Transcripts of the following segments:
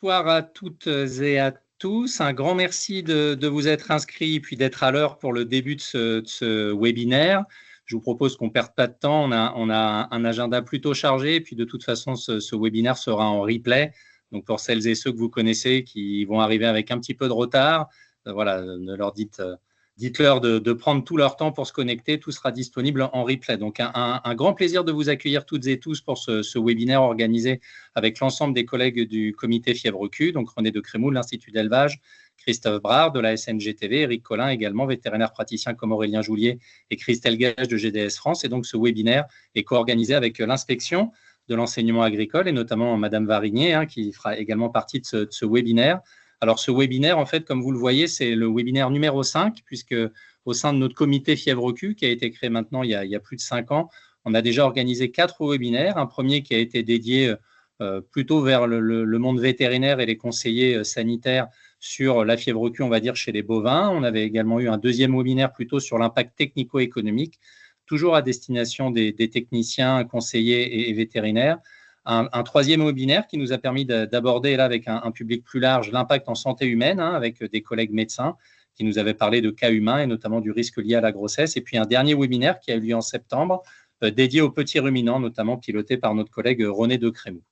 Bonsoir à toutes et à tous. Un grand merci de vous être inscrits puis d'être à l'heure pour le début de ce webinaire. Je vous propose qu'on ne perde pas de temps. On a un agenda plutôt chargé. Et puis de toute façon, ce webinaire sera en replay. Donc pour celles et ceux que vous connaissez qui vont arriver avec un petit peu de retard, voilà, ne leur dites-leur de prendre tout leur temps pour se connecter. Tout sera disponible en replay. Donc, un grand plaisir de vous accueillir toutes et tous pour ce webinaire organisé avec l'ensemble des collègues du comité Fièvre Q, donc René de Crémou de l'Institut d'élevage, Christophe Brard de la SNGTV, Éric Collin également, vétérinaire praticien comme Aurélien Joulier et Christelle Gage de GDS France. Et donc, ce webinaire est co-organisé avec l'inspection de l'enseignement agricole et notamment Madame Varigné, qui fera également partie de ce webinaire. Alors, ce webinaire, en fait, comme vous le voyez, c'est le webinaire numéro 5, puisque au sein de notre comité Fièvre Q, qui a été créé maintenant il y a plus de 5 ans, on a déjà organisé 4 webinaires. Un premier qui a été dédié plutôt vers le monde vétérinaire et les conseillers sanitaires sur la fièvre Q, on va dire, chez les bovins. On avait également eu un deuxième webinaire plutôt sur l'impact technico-économique, toujours à destination des techniciens, conseillers et vétérinaires. Un troisième webinaire qui nous a permis d'aborder là avec un public plus large l'impact en santé humaine, avec des collègues médecins qui nous avaient parlé de cas humains et notamment du risque lié à la grossesse. Et puis un dernier webinaire qui a eu lieu en septembre, dédié aux petits ruminants, notamment piloté par notre collègue René de Crémou.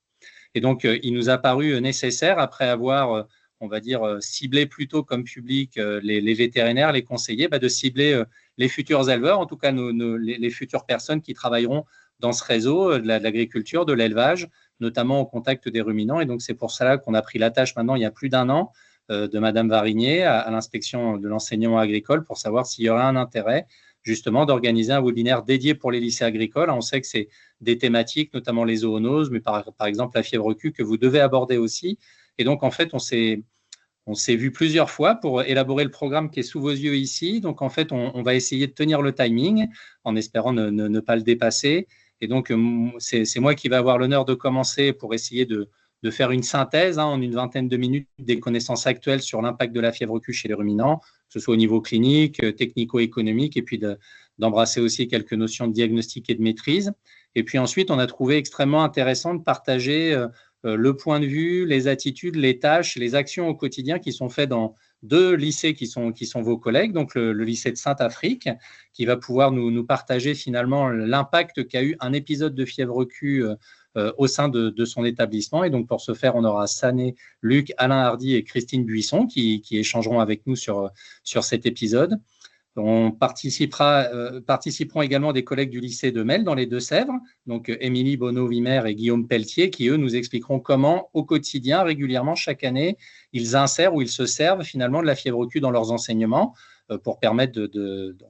Et donc, il nous a paru nécessaire, après avoir, on va dire, ciblé plutôt comme public les vétérinaires, les conseillers, de cibler les futurs éleveurs, en tout cas les futures personnes qui travailleront dans ce réseau de l'agriculture, de l'élevage, notamment au contact des ruminants. Et donc, c'est pour cela qu'on a pris la tâche maintenant, il y a plus d'1 an, de Madame Varigné à l'inspection de l'enseignement agricole pour savoir s'il y aurait un intérêt justement d'organiser un webinaire dédié pour les lycées agricoles. On sait que c'est des thématiques, notamment les zoonoses, mais par exemple la fièvre Q que vous devez aborder aussi. Et donc, en fait, on s'est vu plusieurs fois pour élaborer le programme qui est sous vos yeux ici. Donc, en fait, on va essayer de tenir le timing en espérant ne pas le dépasser. Et donc, c'est moi qui vais avoir l'honneur de commencer pour essayer de faire une synthèse en une vingtaine de minutes des connaissances actuelles sur l'impact de la fièvre Q chez les ruminants, que ce soit au niveau clinique, technico-économique, et puis d'embrasser aussi quelques notions de diagnostic et de maîtrise. Et puis ensuite, on a trouvé extrêmement intéressant de partager le point de vue, les attitudes, les tâches, les actions au quotidien qui sont faites dans 2 lycées qui sont vos collègues, donc le lycée de Sainte-Afrique, qui va pouvoir nous partager finalement l'impact qu'a eu un épisode de fièvre Q au sein de son établissement. Et donc, pour ce faire, on aura Sané, Luc, Alain Hardy et Christine Buisson qui échangeront avec nous sur cet épisode. On participeront également des collègues du lycée de Mel dans les Deux-Sèvres, donc Émilie Bonneau-Wimer et Guillaume Pelletier, qui eux nous expliqueront comment au quotidien, régulièrement, chaque année, ils insèrent ou ils se servent finalement de la fièvre Q dans leurs enseignements pour permettre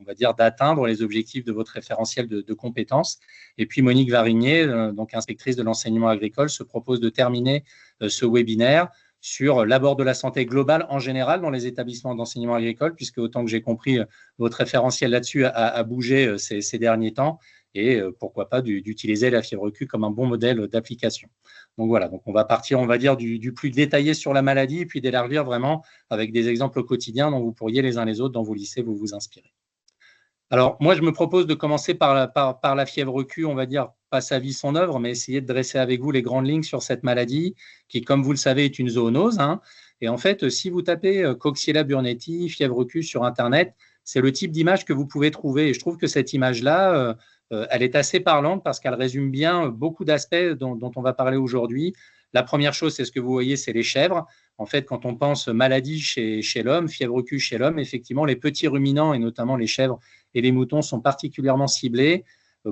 on va dire, d'atteindre les objectifs de votre référentiel de compétences. Et puis Monique Varigné, donc inspectrice de l'enseignement agricole, se propose de terminer ce webinaire sur l'abord de la santé globale en général dans les établissements d'enseignement agricole, puisque autant que j'ai compris, votre référentiel là-dessus a bougé ces derniers temps, et pourquoi pas d'utiliser la fièvre Q comme un bon modèle d'application. Donc voilà, donc on va partir, on va dire, du plus détaillé sur la maladie, puis d'élargir vraiment avec des exemples au quotidien dont vous pourriez les uns les autres dans vos lycées vous inspirer. Alors, moi, je me propose de commencer par la fièvre Q, on va dire, pas sa vie, son œuvre, mais essayer de dresser avec vous les grandes lignes sur cette maladie qui, comme vous le savez, est une zoonose. Et en fait, si vous tapez Coxiella burnetii, fièvre Q sur Internet, c'est le type d'image que vous pouvez trouver. Et je trouve que cette image-là, elle est assez parlante parce qu'elle résume bien beaucoup d'aspects dont on va parler aujourd'hui. La première chose, c'est ce que vous voyez, c'est les chèvres. En fait, quand on pense maladie chez l'homme, fièvre Q chez l'homme, effectivement, les petits ruminants et notamment les chèvres et les moutons sont particulièrement ciblés.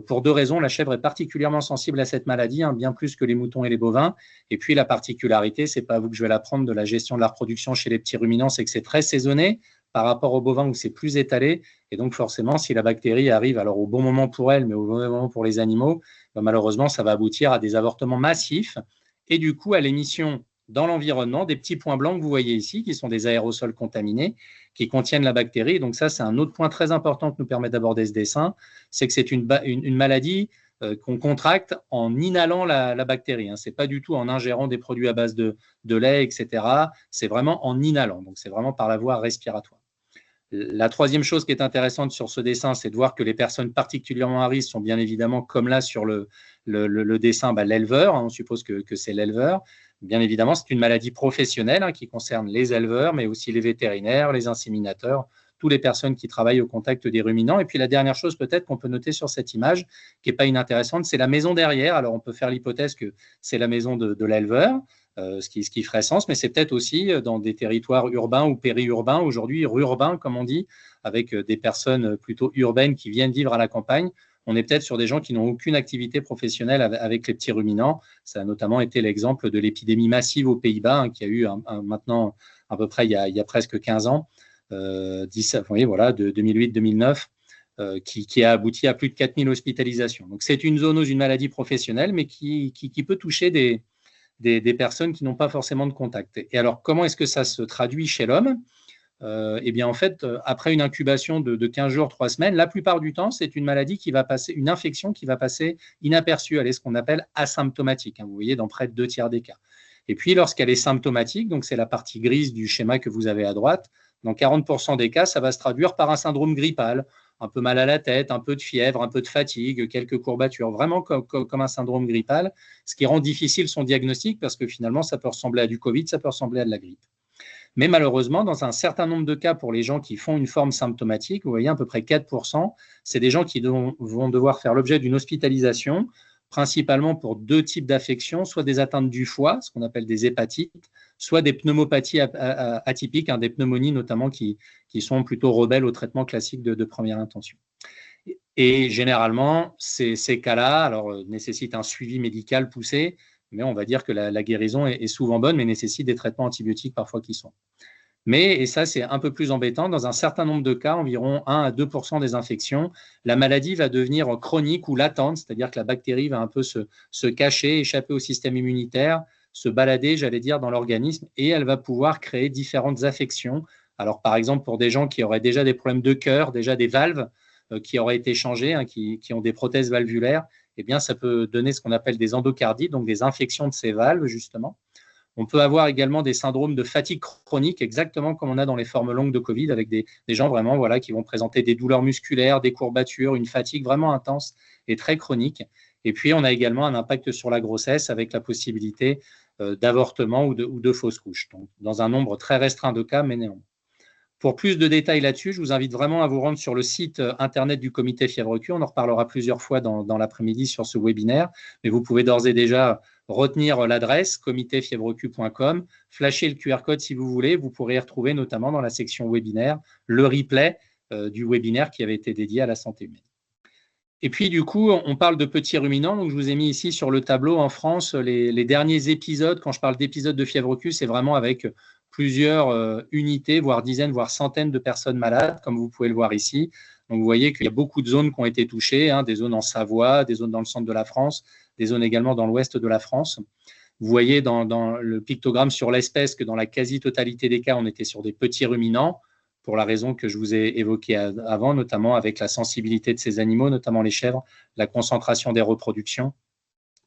Pour 2 raisons, la chèvre est particulièrement sensible à cette maladie, bien plus que les moutons et les bovins. Et puis la particularité, c'est pas à vous que je vais l'apprendre, de la gestion de la reproduction chez les petits ruminants, c'est que c'est très saisonné par rapport aux bovins où c'est plus étalé. Et donc forcément, si la bactérie arrive alors au bon moment pour elle, mais au bon moment pour les animaux, malheureusement, ça va aboutir à des avortements massifs et du coup à l'émission dans l'environnement des petits points blancs que vous voyez ici, qui sont des aérosols contaminés, qui contiennent la bactérie. Donc ça, c'est un autre point très important qui nous permet d'aborder ce dessin, c'est que c'est une maladie qu'on contracte en inhalant la bactérie. Ce n'est pas du tout en ingérant des produits à base de lait, etc. C'est vraiment en inhalant. Donc c'est vraiment par la voie respiratoire. La troisième chose qui est intéressante sur ce dessin, c'est de voir que les personnes particulièrement à risque sont bien évidemment, comme là sur le dessin, l'éleveur. On suppose que c'est l'éleveur. Bien évidemment, c'est une maladie professionnelle qui concerne les éleveurs, mais aussi les vétérinaires, les inséminateurs, toutes les personnes qui travaillent au contact des ruminants. Et puis la dernière chose peut-être qu'on peut noter sur cette image, qui n'est pas inintéressante, c'est la maison derrière. Alors on peut faire l'hypothèse que c'est la maison de l'éleveur, ce qui ferait sens, mais c'est peut-être aussi dans des territoires urbains ou périurbains, aujourd'hui rurbains comme on dit, avec des personnes plutôt urbaines qui viennent vivre à la campagne. On est peut-être sur des gens qui n'ont aucune activité professionnelle avec les petits ruminants. Ça a notamment été l'exemple de l'épidémie massive aux Pays-Bas, qui a eu maintenant à peu près il y a presque 15 ans, voilà, de 2008-2009, qui a abouti à plus de 4000 hospitalisations. Donc c'est une zoonose, une maladie professionnelle, mais qui peut toucher des personnes qui n'ont pas forcément de contact. Et alors, comment est-ce que ça se traduit chez l'homme ? Eh bien, en fait, après une incubation de 15 jours, 3 semaines, la plupart du temps, c'est une maladie qui va passer, une infection qui va passer inaperçue. Elle est ce qu'on appelle asymptomatique. Vous voyez, dans près de 2 tiers des cas. Et puis, lorsqu'elle est symptomatique, donc c'est la partie grise du schéma que vous avez à droite, dans 40% des cas, ça va se traduire par un syndrome grippal, un peu mal à la tête, un peu de fièvre, un peu de fatigue, quelques courbatures, vraiment comme un syndrome grippal, ce qui rend difficile son diagnostic parce que finalement, ça peut ressembler à du Covid, ça peut ressembler à de la grippe. Mais malheureusement, dans un certain nombre de cas, pour les gens qui font une forme symptomatique, vous voyez à peu près 4%, c'est des gens qui vont devoir faire l'objet d'une hospitalisation, principalement pour 2 types d'affections, soit des atteintes du foie, ce qu'on appelle des hépatites, soit des pneumopathies atypiques, des pneumonies notamment qui sont plutôt rebelles au traitement classique de première intention. Et généralement, ces cas-là nécessitent un suivi médical poussé, mais on va dire que la guérison est souvent bonne, mais nécessite des traitements antibiotiques parfois qui sont. Mais, et ça c'est un peu plus embêtant, dans un certain nombre de cas, environ 1 à 2% des infections, la maladie va devenir chronique ou latente, c'est-à-dire que la bactérie va un peu se cacher, échapper au système immunitaire, se balader, j'allais dire, dans l'organisme, et elle va pouvoir créer différentes affections. Alors par exemple, pour des gens qui auraient déjà des problèmes de cœur, déjà des valves qui auraient été changées, qui ont des prothèses valvulaires, eh bien, ça peut donner ce qu'on appelle des endocardites, donc des infections de ces valves, justement. On peut avoir également des syndromes de fatigue chronique, exactement comme on a dans les formes longues de Covid, avec des gens vraiment qui vont présenter des douleurs musculaires, des courbatures, une fatigue vraiment intense et très chronique. Et puis, on a également un impact sur la grossesse avec la possibilité d'avortement ou de fausse couche, donc dans un nombre très restreint de cas, mais néanmoins. Pour plus de détails là-dessus, je vous invite vraiment à vous rendre sur le site internet du comité Fièvre Q. On en reparlera plusieurs fois dans l'après-midi sur ce webinaire, mais vous pouvez d'ores et déjà retenir l'adresse comitéfièvreq.com, flasher le QR code si vous voulez. Vous pourrez y retrouver notamment dans la section webinaire le replay du webinaire qui avait été dédié à la santé humaine. Et puis, du coup, on parle de petits ruminants. Donc, je vous ai mis ici sur le tableau en France les derniers épisodes. Quand je parle d'épisodes de Fièvre Q, c'est vraiment avec plusieurs unités, voire dizaines, voire centaines de personnes malades, comme vous pouvez le voir ici. Donc, vous voyez qu'il y a beaucoup de zones qui ont été touchées, des zones en Savoie, des zones dans le centre de la France, des zones également dans l'ouest de la France. Vous voyez dans le pictogramme sur l'espèce que dans la quasi-totalité des cas, on était sur des petits ruminants, pour la raison que je vous ai évoquée avant, notamment avec la sensibilité de ces animaux, notamment les chèvres, la concentration des reproductions,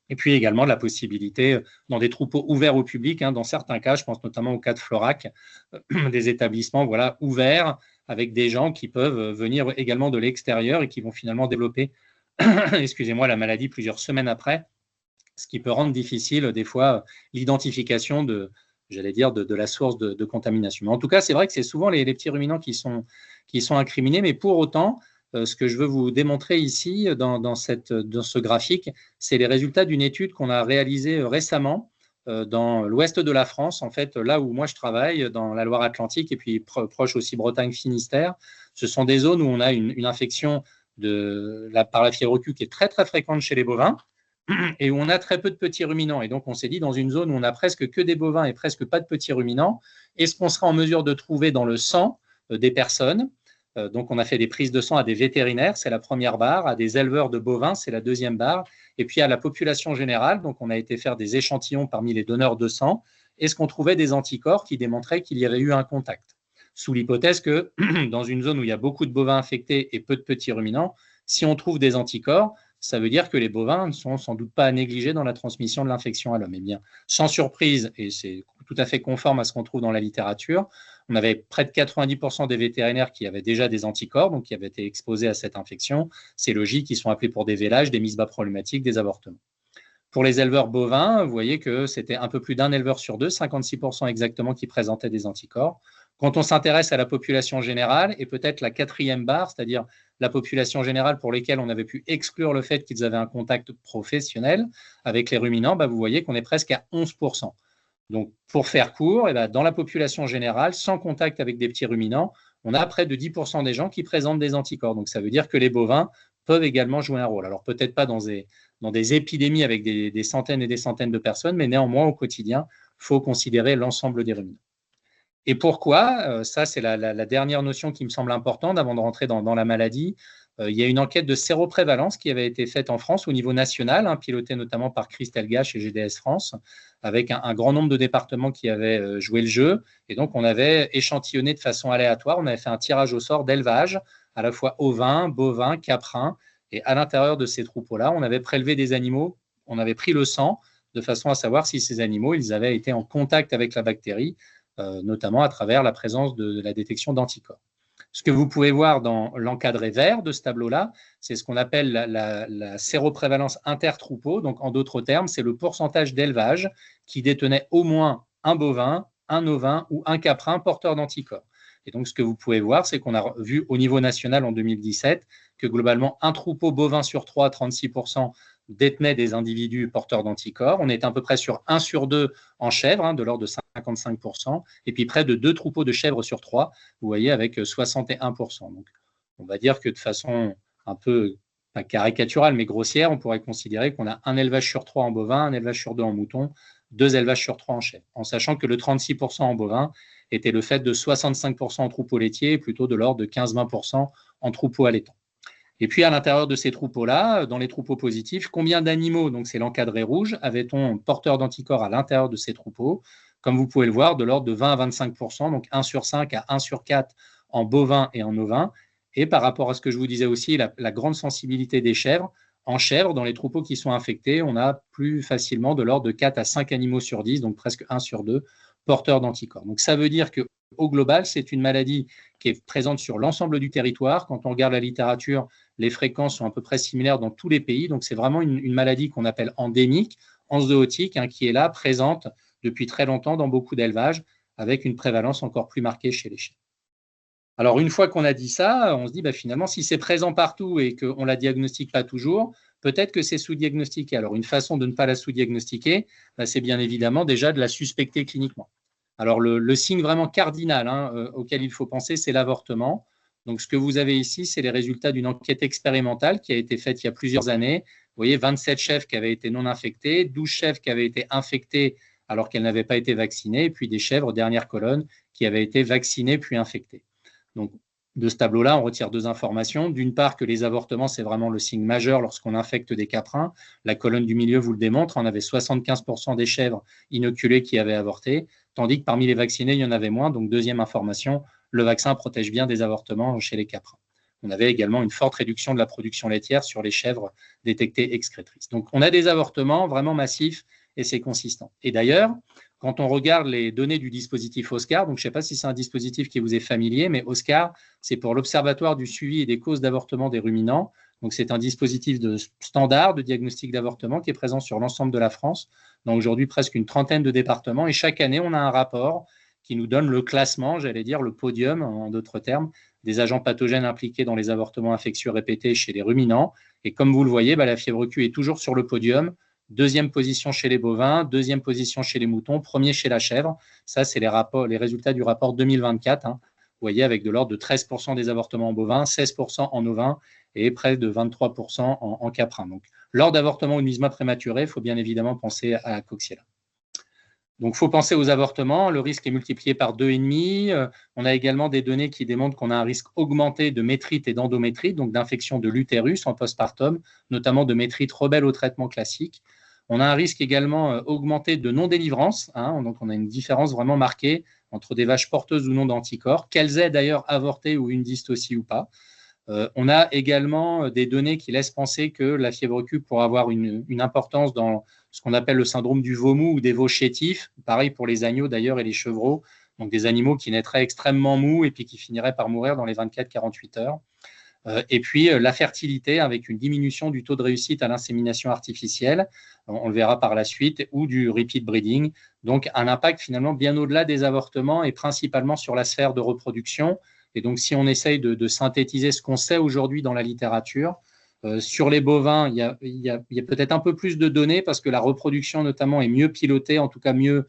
et puis également la possibilité, dans des troupeaux ouverts au public, dans certains cas, je pense notamment au cas de Florac, des établissements ouverts avec des gens qui peuvent venir également de l'extérieur et qui vont finalement développer excusez-moi, la maladie plusieurs semaines après, ce qui peut rendre difficile des fois l'identification de la source de contamination. Mais en tout cas, c'est vrai que c'est souvent les petits ruminants qui sont incriminés, mais pour autant, ce que je veux vous démontrer ici dans ce graphique, c'est les résultats d'une étude qu'on a réalisée récemment dans l'ouest de la France, en fait, là où moi je travaille, dans la Loire-Atlantique et puis proche aussi Bretagne-Finistère. Ce sont des zones où on a une infection par la fièvre Q qui est très très fréquente chez les bovins, et où on a très peu de petits ruminants. Et donc, on s'est dit, dans une zone où on a presque que des bovins et presque pas de petits ruminants, est-ce qu'on sera en mesure de trouver dans le sang des personnes donc, on a fait des prises de sang à des vétérinaires, c'est la première barre, à des éleveurs de bovins, c'est la deuxième barre, et puis à la population générale, donc on a été faire des échantillons parmi les donneurs de sang. Est-ce qu'on trouvait des anticorps qui démontraient qu'il y avait eu un contact ? Sous l'hypothèse que dans une zone où il y a beaucoup de bovins infectés et peu de petits ruminants, si on trouve des anticorps, ça veut dire que les bovins ne sont sans doute pas à négliger dans la transmission de l'infection à l'homme. Eh bien, sans surprise, et c'est tout à fait conforme à ce qu'on trouve dans la littérature, on avait près de 90% des vétérinaires qui avaient déjà des anticorps, donc qui avaient été exposés à cette infection. C'est logique, ils sont appelés pour des vélages, des mises bas problématiques, des avortements. Pour les éleveurs bovins, vous voyez que c'était un peu plus d'un éleveur sur deux, 56% exactement, qui présentait des anticorps. Quand on s'intéresse à la population générale, et peut-être la quatrième barre, c'est-à-dire la population générale pour lesquelles on avait pu exclure le fait qu'ils avaient un contact professionnel avec les ruminants, vous voyez qu'on est presque à 11%. Donc, pour faire court, dans la population générale, sans contact avec des petits ruminants, on a près de 10% des gens qui présentent des anticorps. Donc, ça veut dire que les bovins peuvent également jouer un rôle. Alors, peut-être pas dans des épidémies avec des centaines et des centaines de personnes, mais néanmoins, au quotidien, il faut considérer l'ensemble des ruminants. Et pourquoi? Ça, c'est la dernière notion qui me semble importante avant de rentrer dans la maladie. Il y a une enquête de séroprévalence qui avait été faite en France au niveau national, pilotée notamment par Christelle Gache et GDS France, avec un grand nombre de départements qui avaient joué le jeu. Et donc, on avait échantillonné de façon aléatoire, on avait fait un tirage au sort d'élevage, à la fois ovins, bovins, caprins. Et à l'intérieur de ces troupeaux-là, on avait prélevé des animaux, on avait pris le sang, de façon à savoir si ces animaux ils avaient été en contact avec la bactérie, notamment à travers la présence de la détection d'anticorps. Ce que vous pouvez voir dans l'encadré vert de ce tableau-là, c'est ce qu'on appelle la séroprévalence intertroupeau. Donc, en d'autres termes, c'est le pourcentage d'élevage qui détenait au moins un bovin, un ovin ou un caprin porteur d'anticorps. Et donc, ce que vous pouvez voir, c'est qu'on a vu au niveau national en 2017 que globalement, un troupeau bovin sur 3, 36%, détenait des individus porteurs d'anticorps. On est à peu près sur 1 sur 2 en chèvre, de l'ordre de 55%, et puis près de 2 troupeaux de chèvres sur 3, vous voyez, avec 61%. Donc, on va dire que de façon un peu pas caricaturale, mais grossière, on pourrait considérer qu'on a un élevage sur 3 en bovin, un élevage sur 2 en mouton, 2 élevages sur 3 en chèvre, en sachant que le 36% en bovin était le fait de 65% en troupeaux laitiers, plutôt de l'ordre de 15-20% en troupeaux allaitants. Et puis, à l'intérieur de ces troupeaux-là, dans les troupeaux positifs, combien d'animaux, donc c'est l'encadré rouge, avait-on porteur d'anticorps à l'intérieur de ces troupeaux? Comme vous pouvez le voir, de l'ordre de 20 à 25%, donc 1 sur 5 à 1 sur 4 en bovin et en ovin. Et par rapport à ce que je vous disais aussi, la grande sensibilité des chèvres, en chèvre, dans les troupeaux qui sont infectés, on a plus facilement de l'ordre de 4 à 5 animaux sur 10, donc presque 1 sur 2, porteurs d'anticorps. Donc ça veut dire qu'au global, c'est une maladie qui est présente sur l'ensemble du territoire. Quand on regarde la littérature, les fréquences sont à peu près similaires dans tous les pays. Donc, c'est vraiment une maladie qu'on appelle endémique, enzootique, qui est là, présente depuis très longtemps dans beaucoup d'élevages, avec une prévalence encore plus marquée chez les chiens. Alors, une fois qu'on a dit ça, on se dit finalement, si c'est présent partout et qu'on ne la diagnostique pas toujours, peut-être que c'est sous-diagnostiqué. Alors, une façon de ne pas la sous-diagnostiquer, c'est bien évidemment déjà de la suspecter cliniquement. Alors, le signe vraiment cardinal auquel il faut penser, c'est l'avortement. Donc, ce que vous avez ici, c'est les résultats d'une enquête expérimentale qui a été faite il y a plusieurs années. Vous voyez, 27 chèvres qui avaient été non infectées, 12 chèvres qui avaient été infectées alors qu'elles n'avaient pas été vaccinées, et puis des chèvres, dernière colonne, qui avaient été vaccinées puis infectées. Donc, de ce tableau-là, on retire deux informations. D'une part, que les avortements, c'est vraiment le signe majeur lorsqu'on infecte des caprins. La colonne du milieu vous le démontre. On avait 75% des chèvres inoculées qui avaient avorté, tandis que parmi les vaccinés, il y en avait moins. Donc, deuxième information, le vaccin protège bien des avortements chez les caprins. On avait également une forte réduction de la production laitière sur les chèvres détectées excrétrices. Donc, on a des avortements vraiment massifs et c'est consistant. Et d'ailleurs, quand on regarde les données du dispositif OSCAR, donc je ne sais pas si c'est un dispositif qui vous est familier, mais OSCAR, c'est pour l'Observatoire du suivi et des causes d'avortement des ruminants. Donc, c'est un dispositif de standard de diagnostic d'avortement qui est présent sur l'ensemble de la France, dans aujourd'hui presque une trentaine de départements. Et chaque année, on a un rapport qui nous donne le classement, j'allais dire le podium, en d'autres termes, des agents pathogènes impliqués dans les avortements infectieux répétés chez les ruminants. Et comme vous le voyez, la fièvre Q est toujours sur le podium. Deuxième position chez les bovins, deuxième position chez les moutons, premier chez la chèvre. Ça, c'est les résultats du rapport 2024. Vous voyez, avec de l'ordre de 13% des avortements en bovins, 16% en ovins et près de 23% en caprins. Donc, lors d'avortement ou de mise-main prématurée, il faut bien évidemment penser à la Coxiella. Donc, il faut penser aux avortements. Le risque est multiplié par 2,5. On a également des données qui démontrent qu'on a un risque augmenté de métrite et d'endométrite, donc d'infection de l'utérus en postpartum, notamment de métrite rebelle au traitement classique. On a un risque également augmenté de non-délivrance. Donc, on a une différence vraiment marquée entre des vaches porteuses ou non d'anticorps, qu'elles aient d'ailleurs avorté ou une dystocie ou pas. On a également des données qui laissent penser que la fièvre Q pourrait avoir une importance dans ce qu'on appelle le syndrome du veau mou ou des veaux chétifs. Pareil pour les agneaux d'ailleurs et les chevreaux, donc des animaux qui naîtraient extrêmement mous et puis qui finiraient par mourir dans les 24-48 heures. Et puis la fertilité avec une diminution du taux de réussite à l'insémination artificielle, on le verra par la suite, ou du repeat breeding. Donc un impact finalement bien au-delà des avortements et principalement sur la sphère de reproduction. Et donc si on essaye de synthétiser ce qu'on sait aujourd'hui dans la littérature, sur les bovins, il y a peut-être un peu plus de données parce que la reproduction notamment est mieux pilotée, en tout cas mieux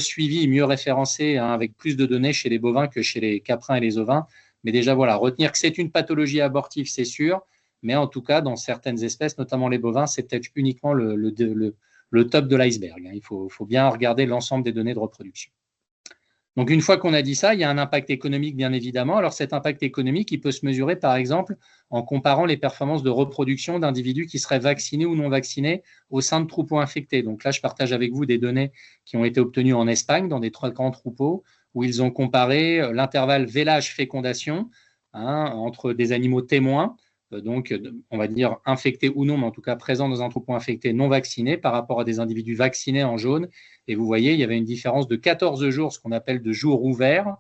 suivie, mieux référencée, hein, avec plus de données chez les bovins que chez les caprins et les ovins. Mais déjà, voilà, retenir que c'est une pathologie abortive, c'est sûr, mais en tout cas, dans certaines espèces, notamment les bovins, c'est peut-être uniquement le top de l'iceberg. Il faut bien regarder l'ensemble des données de reproduction. Donc, une fois qu'on a dit ça, il y a un impact économique, bien évidemment. Alors, cet impact économique, il peut se mesurer, par exemple, en comparant les performances de reproduction d'individus qui seraient vaccinés ou non vaccinés au sein de troupeaux infectés. Donc là, je partage avec vous des données qui ont été obtenues en Espagne, dans des très grands troupeaux, où ils ont comparé l'intervalle vélage-fécondation, hein, entre des animaux témoins, donc on va dire infectés ou non, mais en tout cas présents dans un troupeau infecté non vacciné par rapport à des individus vaccinés en jaune. Et vous voyez, il y avait une différence de 14 jours, ce qu'on appelle de jours ouverts,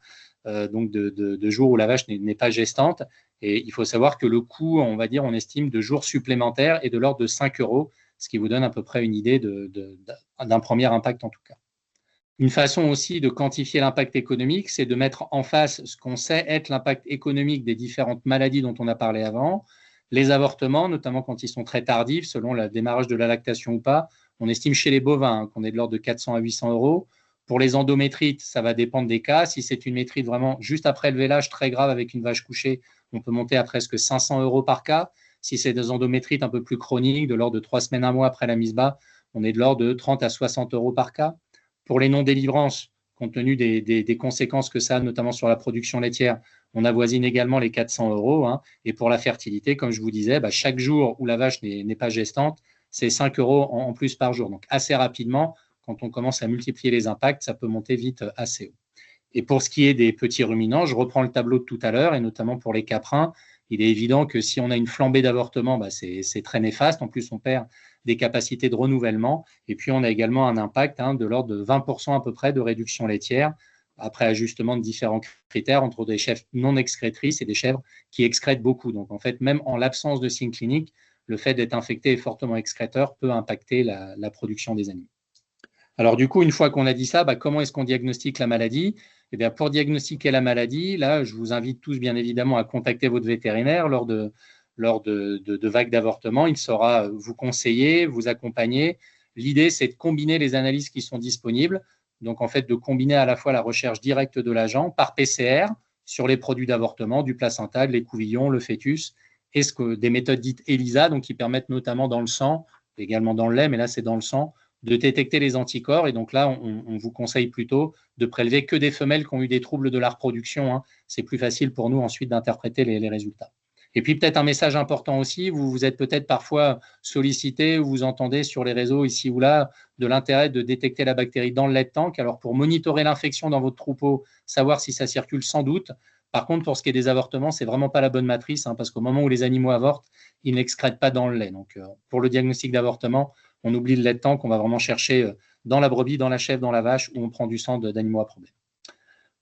donc de jours où la vache n'est pas gestante. Et il faut savoir que le coût, on va dire, on estime de jours supplémentaires est de l'ordre de 5 €, ce qui vous donne à peu près une idée d'un premier impact en tout cas. Une façon aussi de quantifier l'impact économique, c'est de mettre en face ce qu'on sait être l'impact économique des différentes maladies dont on a parlé avant. Les avortements, notamment quand ils sont très tardifs, selon le démarrage de la lactation ou pas, on estime chez les bovins qu'on est de l'ordre de 400 à 800 €. Pour les endométrites, ça va dépendre des cas. Si c'est une métrite vraiment juste après le vélage, très grave avec une vache couchée, on peut monter à presque 500 € par cas. Si c'est des endométrites un peu plus chroniques, de l'ordre de 3 semaines, 1 mois après la mise bas, on est de l'ordre de 30 à 60 € par cas. Pour les non-délivrances, compte tenu des conséquences que ça a, notamment sur la production laitière, on avoisine également les 400 €. Hein. Et pour la fertilité, comme je vous disais, chaque jour où la vache n'est pas gestante, c'est 5 € en plus par jour. Donc assez rapidement, quand on commence à multiplier les impacts, ça peut monter vite assez haut. Et pour ce qui est des petits ruminants, je reprends le tableau de tout à l'heure, et notamment pour les caprins, il est évident que si on a une flambée d'avortement, c'est très néfaste. En plus, on perd des capacités de renouvellement. Et puis, on a également un impact de l'ordre de 20% à peu près de réduction laitière, après ajustement de différents critères entre des chèvres non excrétrices et des chèvres qui excrètent beaucoup. Donc, en fait, même en l'absence de signes cliniques, le fait d'être infecté et fortement excréteur peut impacter la production des animaux. Alors du coup, une fois qu'on a dit ça, comment est-ce qu'on diagnostique la maladie? Eh bien, pour diagnostiquer la maladie, là, je vous invite tous bien évidemment à contacter votre vétérinaire lors de vagues d'avortement. Il saura vous conseiller, vous accompagner. L'idée, c'est de combiner les analyses qui sont disponibles. Donc, en fait, de combiner à la fois la recherche directe de l'agent par PCR sur les produits d'avortement, du placenta, de l'écouvillon, le fœtus, et des méthodes dites ELISA, donc qui permettent notamment dans le sang, également dans le lait, mais là, c'est dans le sang, de détecter les anticorps. Et donc là, on vous conseille plutôt de prélever que des femelles qui ont eu des troubles de la reproduction. Hein. C'est plus facile pour nous ensuite d'interpréter les résultats. Et puis peut-être un message important aussi, vous êtes peut-être parfois sollicité ou vous entendez sur les réseaux ici ou là de l'intérêt de détecter la bactérie dans le lait de tank. Alors pour monitorer l'infection dans votre troupeau, savoir si ça circule sans doute. Par contre, pour ce qui est des avortements, c'est vraiment pas la bonne matrice, parce qu'au moment où les animaux avortent, ils n'excrètent pas dans le lait. Donc pour le diagnostic d'avortement, on oublie le lait de tank, on va vraiment chercher dans la brebis, dans la chèvre, dans la vache, où on prend du sang d'animaux à problème.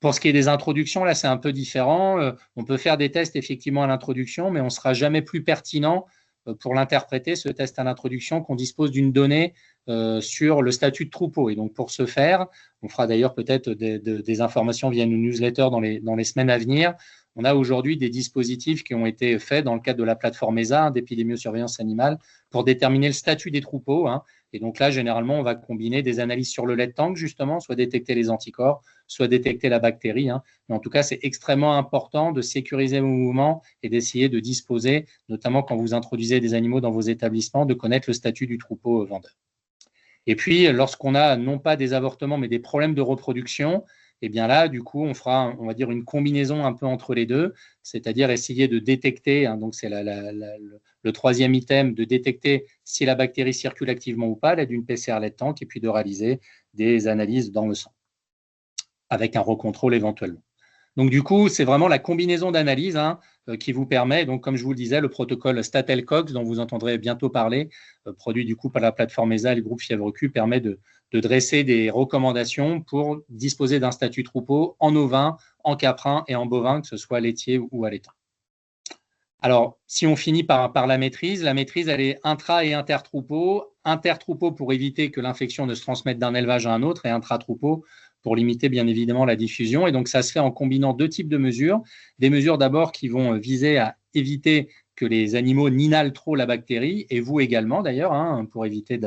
Pour ce qui est des introductions, là, c'est un peu différent. On peut faire des tests effectivement à l'introduction, mais on ne sera jamais plus pertinent pour l'interpréter, ce test à l'introduction, qu'on dispose d'une donnée sur le statut de troupeau. Et donc, pour ce faire, on fera d'ailleurs peut-être des informations via nos newsletters dans les semaines à venir. On a aujourd'hui des dispositifs qui ont été faits dans le cadre de la plateforme ESA, d'épidémiosurveillance animale, pour déterminer le statut des troupeaux. Et donc là, généralement, on va combiner des analyses sur le lait de tank, justement, soit détecter les anticorps, soit détecter la bactérie. Mais en tout cas, c'est extrêmement important de sécuriser vos mouvements et d'essayer de disposer, notamment quand vous introduisez des animaux dans vos établissements, de connaître le statut du troupeau vendeur. Et puis, lorsqu'on a non pas des avortements, mais des problèmes de reproduction, et bien là, du coup, on fera, on va dire, une combinaison un peu entre les deux, c'est-à-dire essayer de détecter, donc c'est le troisième item, de détecter si la bactérie circule activement ou pas, à l'aide d'une PCR lait de tank, et puis de réaliser des analyses dans le sang, avec un recontrôle éventuellement. Donc du coup, c'est vraiment la combinaison d'analyses qui vous permet, donc comme je vous le disais, le protocole Statelcox, dont vous entendrez bientôt parler, produit du coup par la plateforme ESA et le groupe Fièvre-Q, permet de dresser des recommandations pour disposer d'un statut troupeau en ovin, en caprin et en bovin, que ce soit laitier ou allaitant. Alors, si on finit par la maîtrise, elle est intra- et inter-troupeau. Inter-troupeau pour éviter que l'infection ne se transmette d'un élevage à un autre et intra-troupeau pour limiter bien évidemment la diffusion. Et donc, ça se fait en combinant deux types de mesures. Des mesures d'abord qui vont viser à éviter que les animaux n'inhalent trop la bactérie, et vous également d'ailleurs, hein, pour éviter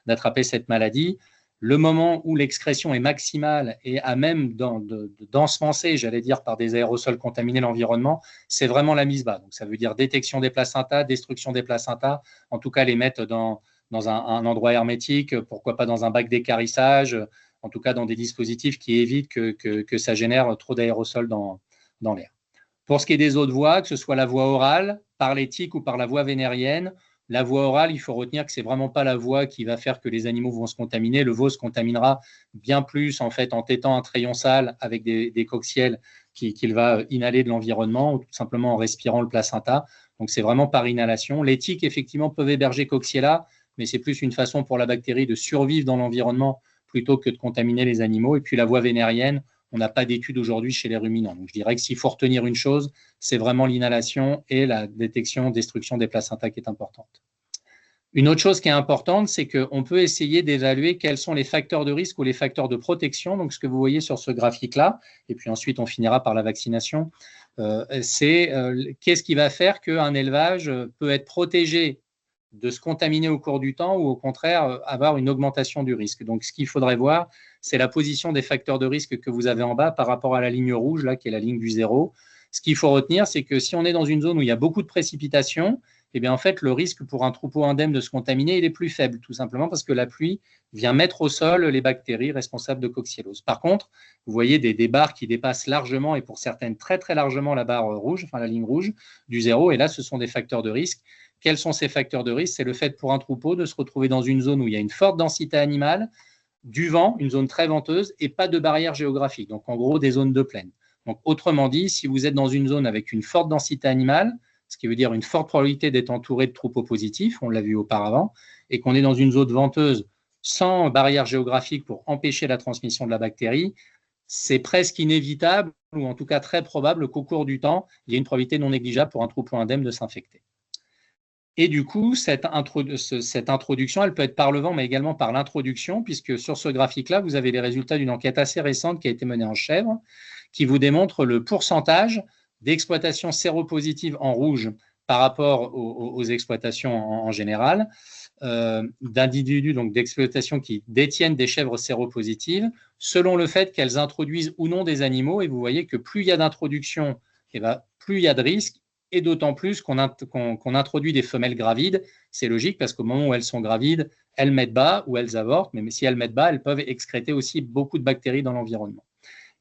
d'attraper cette maladie. Le moment où l'excrétion est maximale et à même d'ensemencer, j'allais dire, par des aérosols contaminés l'environnement, c'est vraiment la mise bas. Donc, ça veut dire détection des placentas, destruction des placentas, en tout cas les mettre dans un endroit hermétique, pourquoi pas dans un bac d'équarrissage, en tout cas dans des dispositifs qui évitent que ça génère trop d'aérosols dans l'air. Pour ce qui est des autres voies, que ce soit la voie orale, par l'éthique ou par la voie vénérienne, la voie orale, il faut retenir que ce n'est vraiment pas la voie qui va faire que les animaux vont se contaminer. Le veau se contaminera bien plus en fait en tétant un trayon sale avec des coccielles qu'il va inhaler de l'environnement ou tout simplement en respirant le placenta. Donc c'est vraiment par inhalation. Les tiques effectivement peuvent héberger Coxiella, mais c'est plus une façon pour la bactérie de survivre dans l'environnement plutôt que de contaminer les animaux. Et puis la voie vénérienne, on n'a pas d'études aujourd'hui chez les ruminants. Donc je dirais que s'il faut retenir une chose, c'est vraiment l'inhalation et la détection, destruction des placentas qui est importante. Une autre chose qui est importante, c'est qu'on peut essayer d'évaluer quels sont les facteurs de risque ou les facteurs de protection. Donc, ce que vous voyez sur ce graphique-là, et puis ensuite on finira par la vaccination, c'est qu'est-ce qui va faire qu'un élevage peut être protégé de se contaminer au cours du temps ou au contraire avoir une augmentation du risque. Donc, ce qu'il faudrait voir, c'est la position des facteurs de risque que vous avez en bas par rapport à la ligne rouge, là, qui est la ligne du zéro. Ce qu'il faut retenir, c'est que si on est dans une zone où il y a beaucoup de précipitations, eh bien, en fait, le risque pour un troupeau indemne de se contaminer, il est plus faible, tout simplement parce que la pluie vient mettre au sol les bactéries responsables de cocciellose. Par contre, vous voyez des barres qui dépassent largement, et pour certaines très, très largement, la barre rouge, enfin la ligne rouge du zéro, et là, ce sont des facteurs de risque. Quels sont ces facteurs de risque? C'est le fait pour un troupeau de se retrouver dans une zone où il y a une forte densité animale, du vent, une zone très venteuse, et pas de barrière géographique, donc en gros des zones de plaine. Donc, autrement dit, si vous êtes dans une zone avec une forte densité animale, ce qui veut dire une forte probabilité d'être entouré de troupeaux positifs, on l'a vu auparavant, et qu'on est dans une zone venteuse sans barrière géographique pour empêcher la transmission de la bactérie, c'est presque inévitable, ou en tout cas très probable qu'au cours du temps, il y ait une probabilité non négligeable pour un troupeau indemne de s'infecter. Et du coup, cette introduction, elle peut être par le vent, mais également par l'introduction, puisque sur ce graphique-là, vous avez les résultats d'une enquête assez récente qui a été menée en chèvre, qui vous démontre le pourcentage d'exploitations séropositives en rouge par rapport aux exploitations en général, d'individus, donc d'exploitations qui détiennent des chèvres séropositives, selon le fait qu'elles introduisent ou non des animaux. Et vous voyez que plus il y a d'introduction, plus il y a de risques, et d'autant plus qu'on introduit des femelles gravides. C'est logique parce qu'au moment où elles sont gravides, elles mettent bas ou elles avortent, mais si elles mettent bas, elles peuvent excréter aussi beaucoup de bactéries dans l'environnement.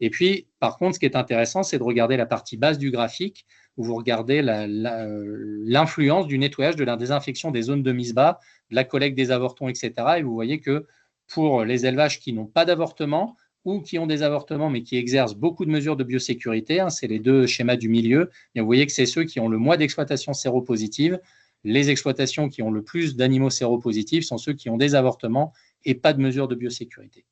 Et puis, par contre, ce qui est intéressant, c'est de regarder la partie basse du graphique, où vous regardez l'influence du nettoyage, de la désinfection des zones de mise bas, de la collecte des avortons, etc. Et vous voyez que pour les élevages qui n'ont pas d'avortement ou qui ont des avortements mais qui exercent beaucoup de mesures de biosécurité, hein, c'est les deux schémas du milieu, et vous voyez que c'est ceux qui ont le moins d'exploitation séropositive. Les exploitations qui ont le plus d'animaux séropositifs sont ceux qui ont des avortements et pas de mesures de biosécurité.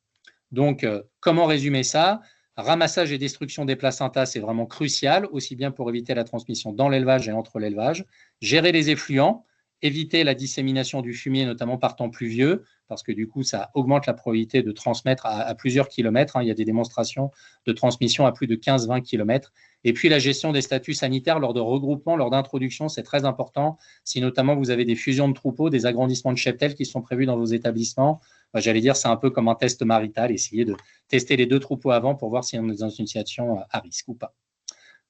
Donc, comment résumer ça? Ramassage et destruction des placentas, c'est vraiment crucial, aussi bien pour éviter la transmission dans l'élevage et entre l'élevage. Gérer les effluents, éviter la dissémination du fumier, notamment par temps pluvieux, parce que du coup, ça augmente la probabilité de transmettre à plusieurs kilomètres. Hein. Il y a des démonstrations de transmission à plus de 15-20 kilomètres. Et puis, la gestion des statuts sanitaires lors de regroupement, lors d'introduction, c'est très important. Si notamment vous avez des fusions de troupeaux, des agrandissements de cheptels qui sont prévus dans vos établissements, j'allais dire, c'est un peu comme un test marital, essayer de tester les deux troupeaux avant pour voir si on est dans une situation à risque ou pas.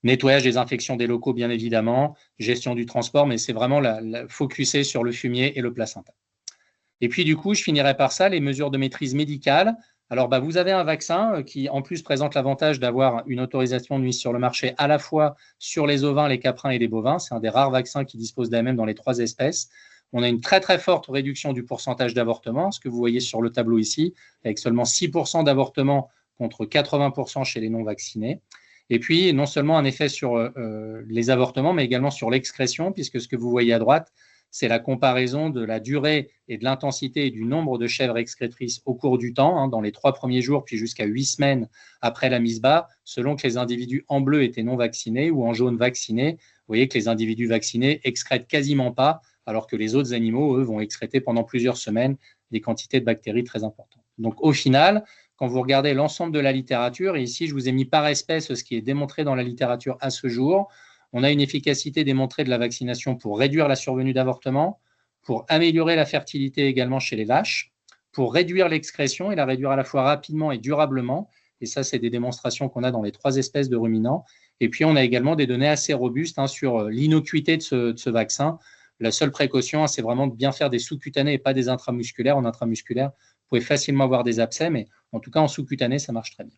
Nettoyage des infections des locaux, bien évidemment, gestion du transport, mais c'est vraiment focusé sur le fumier et le placenta. Et puis, du coup, je finirai par ça, les mesures de maîtrise médicale. Alors, vous avez un vaccin qui, en plus, présente l'avantage d'avoir une autorisation de mise sur le marché à la fois sur les ovins, les caprins et les bovins. C'est un des rares vaccins qui dispose d'AMM dans les 3 espèces. On a une très, très forte réduction du pourcentage d'avortements, ce que vous voyez sur le tableau ici, avec seulement 6% d'avortements contre 80% chez les non-vaccinés. Et puis, non seulement un effet sur les avortements, mais également sur l'excrétion, puisque ce que vous voyez à droite, c'est la comparaison de la durée et de l'intensité et du nombre de chèvres excrétrices au cours du temps, hein, dans les 3 premiers jours, puis jusqu'à 8 semaines après la mise bas, selon que les individus en bleu étaient non vaccinés ou en jaune vaccinés. voyez que les individus vaccinés excrètent quasiment pas, alors que les autres animaux, eux, vont excréter pendant plusieurs semaines des quantités de bactéries très importantes. Donc, au final, quand vous regardez l'ensemble de la littérature, et ici, je vous ai mis par espèce ce qui est démontré dans la littérature à ce jour, on a une efficacité démontrée de la vaccination pour réduire la survenue d'avortements, pour améliorer la fertilité également chez les vaches, pour réduire l'excrétion et la réduire à la fois rapidement et durablement. Et ça, c'est des démonstrations qu'on a dans les 3 espèces de ruminants. Et puis, on a également des données assez robustes sur l'innocuité de ce vaccin. La seule précaution, c'est vraiment de bien faire des sous-cutanés et pas des intramusculaires. En intramusculaire, vous pouvez facilement avoir des abcès, mais en tout cas, en sous-cutané, ça marche très bien.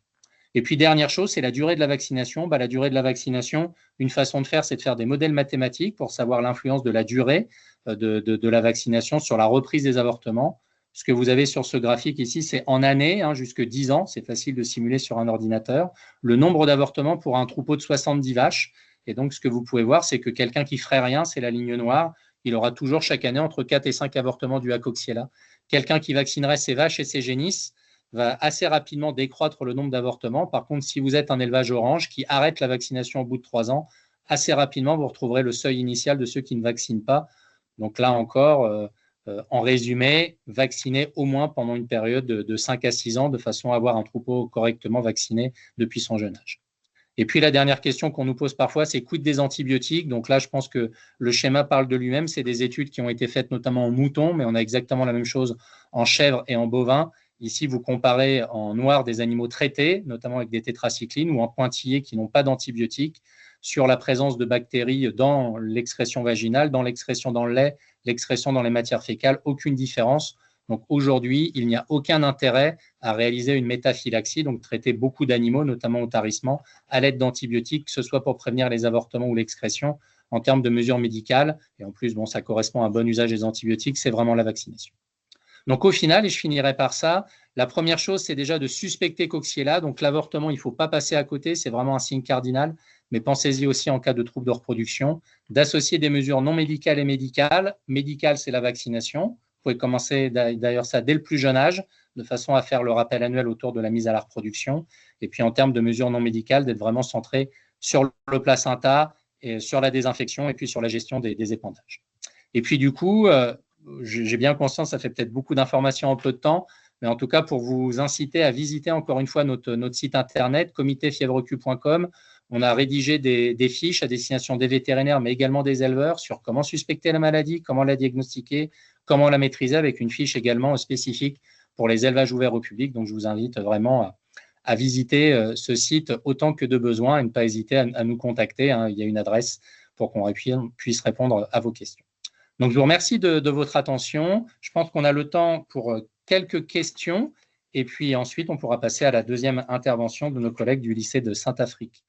Et puis, dernière chose, c'est la durée de la vaccination. La durée de la vaccination, une façon de faire, c'est de faire des modèles mathématiques pour savoir l'influence de la durée de la vaccination sur la reprise des avortements. Ce que vous avez sur ce graphique ici, c'est en années, jusque 10 ans. C'est facile de simuler sur un ordinateur. Le nombre d'avortements pour un troupeau de 70 vaches. Et donc, ce que vous pouvez voir, c'est que quelqu'un qui ne ferait rien, c'est la ligne noire, il aura toujours chaque année entre 4 et 5 avortements dus à Coxiella. Quelqu'un qui vaccinerait ses vaches et ses génisses va assez rapidement décroître le nombre d'avortements. Par contre, si vous êtes un élevage orange qui arrête la vaccination au bout de 3 ans, assez rapidement, vous retrouverez le seuil initial de ceux qui ne vaccinent pas. Donc là encore, en résumé, vacciner au moins pendant une période de 5 à 6 ans de façon à avoir un troupeau correctement vacciné depuis son jeune âge. Et puis la dernière question qu'on nous pose parfois, c'est quid des antibiotiques? Donc là, je pense que le schéma parle de lui-même. C'est des études qui ont été faites notamment en moutons, mais on a exactement la même chose en chèvres et en bovins. Ici, vous comparez en noir des animaux traités, notamment avec des tétracyclines, ou en pointillés qui n'ont pas d'antibiotiques, sur la présence de bactéries dans l'excrétion vaginale, dans l'excrétion dans le lait, l'excrétion dans les matières fécales, aucune différence. Donc aujourd'hui, il n'y a aucun intérêt à réaliser une métaphylaxie, donc traiter beaucoup d'animaux, notamment au tarissement, à l'aide d'antibiotiques, que ce soit pour prévenir les avortements ou l'excrétion, en termes de mesures médicales. Et en plus, ça correspond à un bon usage des antibiotiques, c'est vraiment la vaccination. Donc au final, et je finirai par ça, la première chose, c'est déjà de suspecter Coxiella. Donc l'avortement, il ne faut pas passer à côté, c'est vraiment un signe cardinal, mais pensez-y aussi en cas de troubles de reproduction, d'associer des mesures non médicales et médicales. Médicales, c'est la vaccination. Vous pouvez commencer d'ailleurs ça dès le plus jeune âge, de façon à faire le rappel annuel autour de la mise à la reproduction. Et puis en termes de mesures non médicales, d'être vraiment centré sur le placenta, et sur la désinfection et puis sur la gestion des épandages. Et puis du coup, j'ai bien conscience, ça fait peut-être beaucoup d'informations en peu de temps, mais en tout cas pour vous inciter à visiter encore une fois notre site internet comitéfièvreq.com. On a rédigé des fiches à destination des vétérinaires, mais également des éleveurs sur comment suspecter la maladie, comment la diagnostiquer, comment la maîtriser, avec une fiche également spécifique pour les élevages ouverts au public. Donc je vous invite vraiment à visiter ce site autant que de besoin et ne pas hésiter à nous contacter. Il y a une adresse pour qu'on puisse répondre à vos questions. Donc, je vous remercie de votre attention. Je pense qu'on a le temps pour quelques questions et puis ensuite, on pourra passer à la deuxième intervention de nos collègues du lycée de Saint-Afrique.